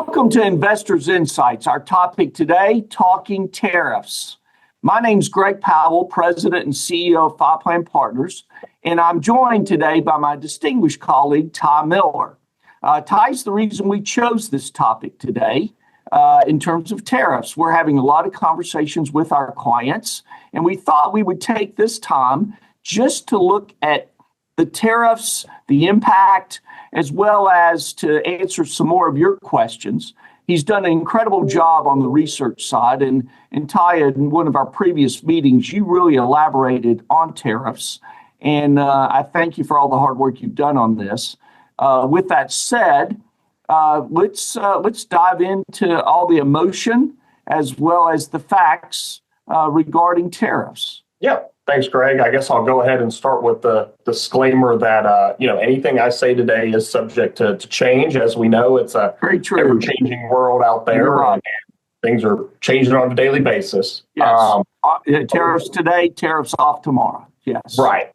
Welcome to Investors Insights. Our topic today, talking tariffs. My name's Greg Powell, President and CEO of Five Plan Partners, and I'm joined today by my distinguished colleague, Ty Miller. Ty's the reason we chose this topic today in terms of tariffs. We're having a lot of conversations with our clients, and we thought we would take this time just to look at the tariffs, the impact, as well as to answer some more of your questions. He's done an incredible job on the research side, and Ty, in one of our previous meetings, you really elaborated on tariffs, and I thank you for all the hard work you've done on this. With that said, let's dive into all the emotion as well as the facts regarding tariffs. Yeah. Thanks, Greg. I guess I'll go ahead and start with the disclaimer that anything I say today is subject to change. As we know, it's a ever-changing world out there, and things are changing on a daily basis. Yes. Tariffs today, tariffs off tomorrow. Yes. Right.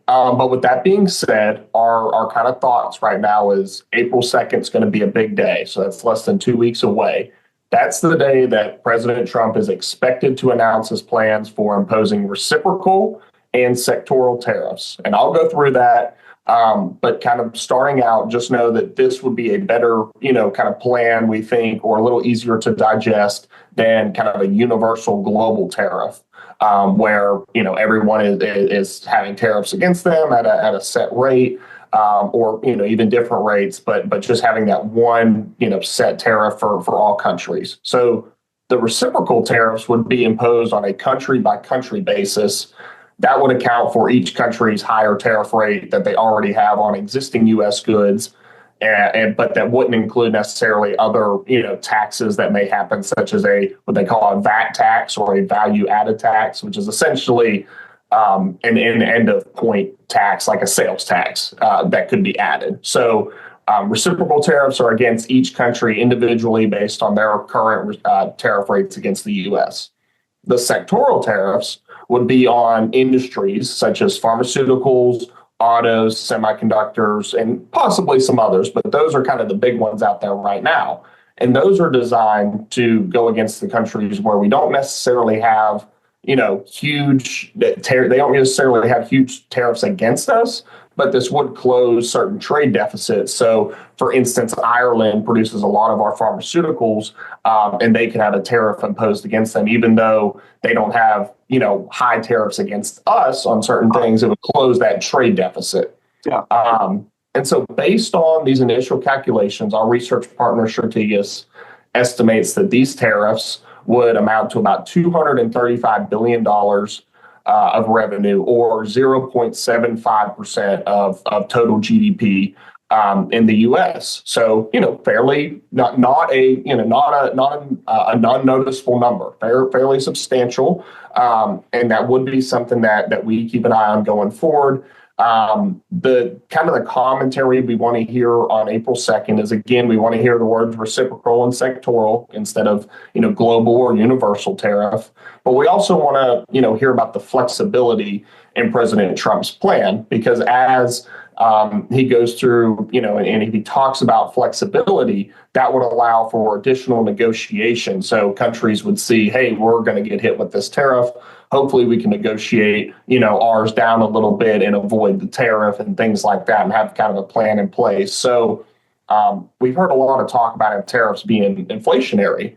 But with that being said, our kind of thoughts right now is April 2nd is going to be a big day. So that's less than 2 weeks away. That's the day that President Trump is expected to announce his plans for imposing reciprocal and sectoral tariffs. And I'll go through that. But kind of starting out, just know that this would be a better, kind of plan, we think, or a little easier to digest than kind of a universal global tariff, where, everyone is having tariffs against them at a set rate. Or even different rates, but just having that one set tariff for all countries. So the reciprocal tariffs would be imposed on a country by country basis. That would account for each country's higher tariff rate that they already have on existing U.S. goods, but that wouldn't include necessarily other taxes that may happen, such as what they call a VAT tax or a value added tax, which is essentially an end of point tax, like a sales tax that could be added. So reciprocal tariffs are against each country individually based on their current tariff rates against the U.S. The sectoral tariffs would be on industries such as pharmaceuticals, autos, semiconductors, and possibly some others, but those are kind of the big ones out there right now. And those are designed to go against the countries where we don't necessarily have they don't necessarily have huge tariffs against us, but this would close certain trade deficits. So, for instance, Ireland produces a lot of our pharmaceuticals, and they could have a tariff imposed against them, even though they don't have, high tariffs against us on certain things. It would close that trade deficit. Yeah. And so based on these initial calculations, our research partner, Strategas, estimates that these tariffs would amount to about $235 billion of revenue, or 0.75% of total GDP in the U.S. So, fairly not a non-noticeable number, fairly substantial, and that would be something that we keep an eye on going forward. The kind of the commentary we want to hear on April 2nd is, again, we want to hear the words reciprocal and sectoral instead of, global or universal tariff. But we also want to, hear about the flexibility in President Trump's plan, because as he goes through, and he talks about flexibility, that would allow for additional negotiation. So countries would see, hey, we're going to get hit with this tariff. Hopefully we can negotiate, ours down a little bit and avoid the tariff and things like that, and have kind of a plan in place. So we've heard a lot of talk about tariffs being inflationary.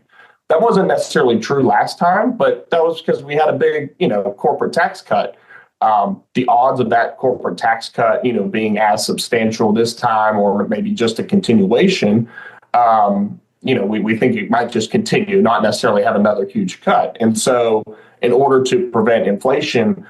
That wasn't necessarily true last time, but that was because we had a big, corporate tax cut. The odds of that corporate tax cut, being as substantial this time, or maybe just a continuation, we think it might just continue, not necessarily have another huge cut. And so in order to prevent inflation,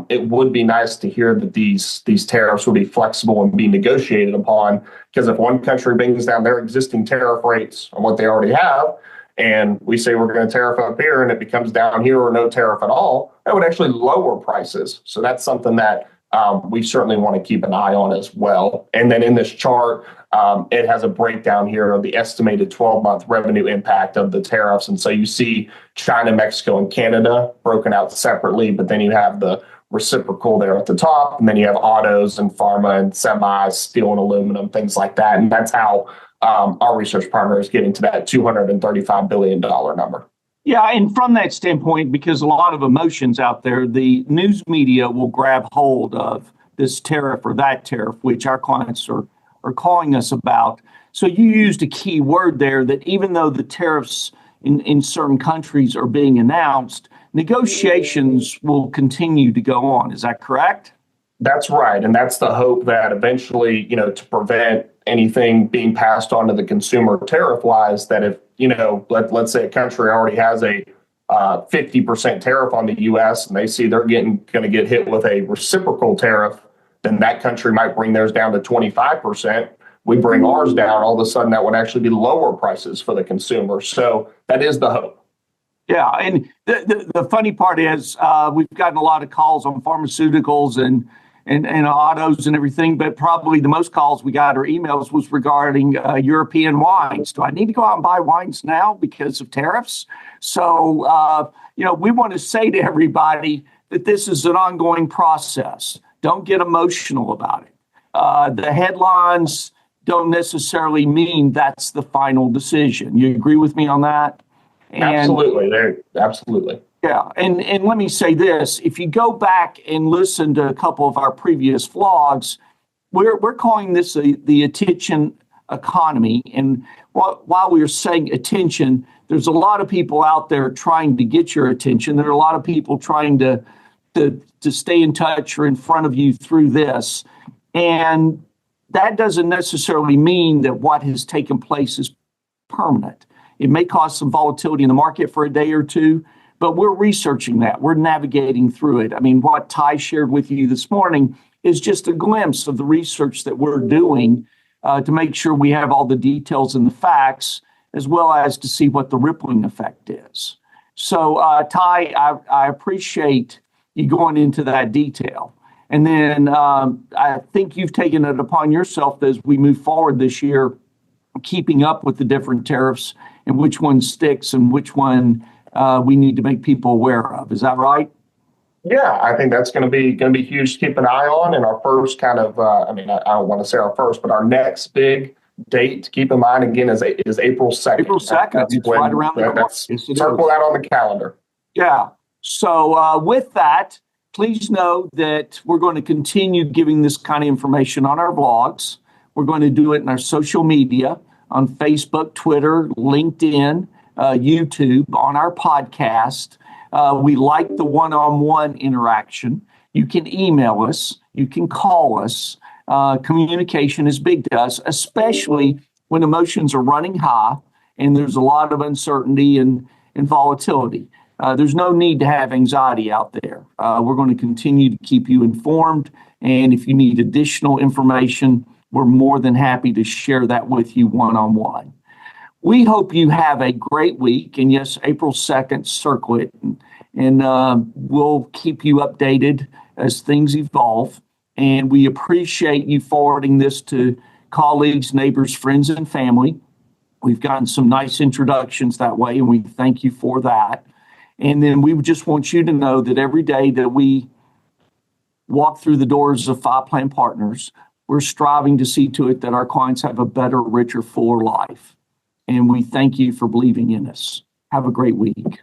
it would be nice to hear that these tariffs will be flexible and be negotiated upon, because if one country brings down their existing tariff rates on what they already have, and we say we're going to tariff up here and it becomes down here or no tariff at all, that would actually lower prices. So that's something that we certainly want to keep an eye on as well. And then in this chart, it has a breakdown here of the estimated 12-month revenue impact of the tariffs. And so you see China, Mexico, and Canada broken out separately, but then you have the reciprocal there at the top, and then you have autos and pharma and semis, steel and aluminum, things like that. And that's how our research partner is getting to that $235 billion number. Yeah, and from that standpoint, because a lot of emotions out there, the news media will grab hold of this tariff or that tariff, which our clients are calling us about. So you used a key word there that even though the tariffs in certain countries are being announced, negotiations will continue to go on. Is that correct? That's right. And that's the hope that eventually, to prevent anything being passed on to the consumer tariff wise, that if, let's say a country already has a 50% tariff on the U.S. and they see they're going to get hit with a reciprocal tariff, then that country might bring theirs down to 25%. We bring ours down, all of a sudden that would actually be lower prices for the consumer. So that is the hope. Yeah, and the funny part is we've gotten a lot of calls on pharmaceuticals and autos and everything, but probably the most calls we got or emails was regarding European wines. Do I need to go out and buy wines now because of tariffs? So, we want to say to everybody that this is an ongoing process. Don't get emotional about it. The headlines don't necessarily mean that's the final decision. You agree with me on that? Absolutely. Absolutely. Yeah. And let me say this. If you go back and listen to a couple of our previous vlogs, we're calling this the attention economy. And while we're saying attention, there's a lot of people out there trying to get your attention. There are a lot of people trying to stay in touch or in front of you through this. And that doesn't necessarily mean that what has taken place is permanent. It may cause some volatility in the market for a day or two, but we're researching that. We're navigating through it. I mean, what Ty shared with you this morning is just a glimpse of the research that we're doing to make sure we have all the details and the facts, as well as to see what the rippling effect is. So, Ty, I appreciate you going into that detail. And then I think you've taken it upon yourself as we move forward this year, keeping up with the different tariffs and which one sticks and which one we need to make people aware of. Is that right? Yeah, I think that's going to be huge to keep an eye on. And our first kind of, I don't want to say our first, but our next big date to keep in mind again is April 2nd. April 2nd. It's right around the corner. Circle that on the calendar. Yeah. So with that, please know that we're going to continue giving this kind of information on our blogs. We're going to do it in our social media on Facebook, Twitter, LinkedIn, YouTube, on our podcast. We like the one-on-one interaction. You can email us. You can call us. Communication is big to us, especially when emotions are running high and there's a lot of uncertainty and volatility. There's no need to have anxiety out there. We're going to continue to keep you informed. And if you need additional information, we're more than happy to share that with you one-on-one. We hope you have a great week. And yes, April 2nd, circle it. And we'll keep you updated as things evolve. And we appreciate you forwarding this to colleagues, neighbors, friends, and family. We've gotten some nice introductions that way, and we thank you for that. And then we just want you to know that every day that we walk through the doors of Five Plan Partners, we're striving to see to it that our clients have a better, richer, fuller life. And we thank you for believing in us. Have a great week.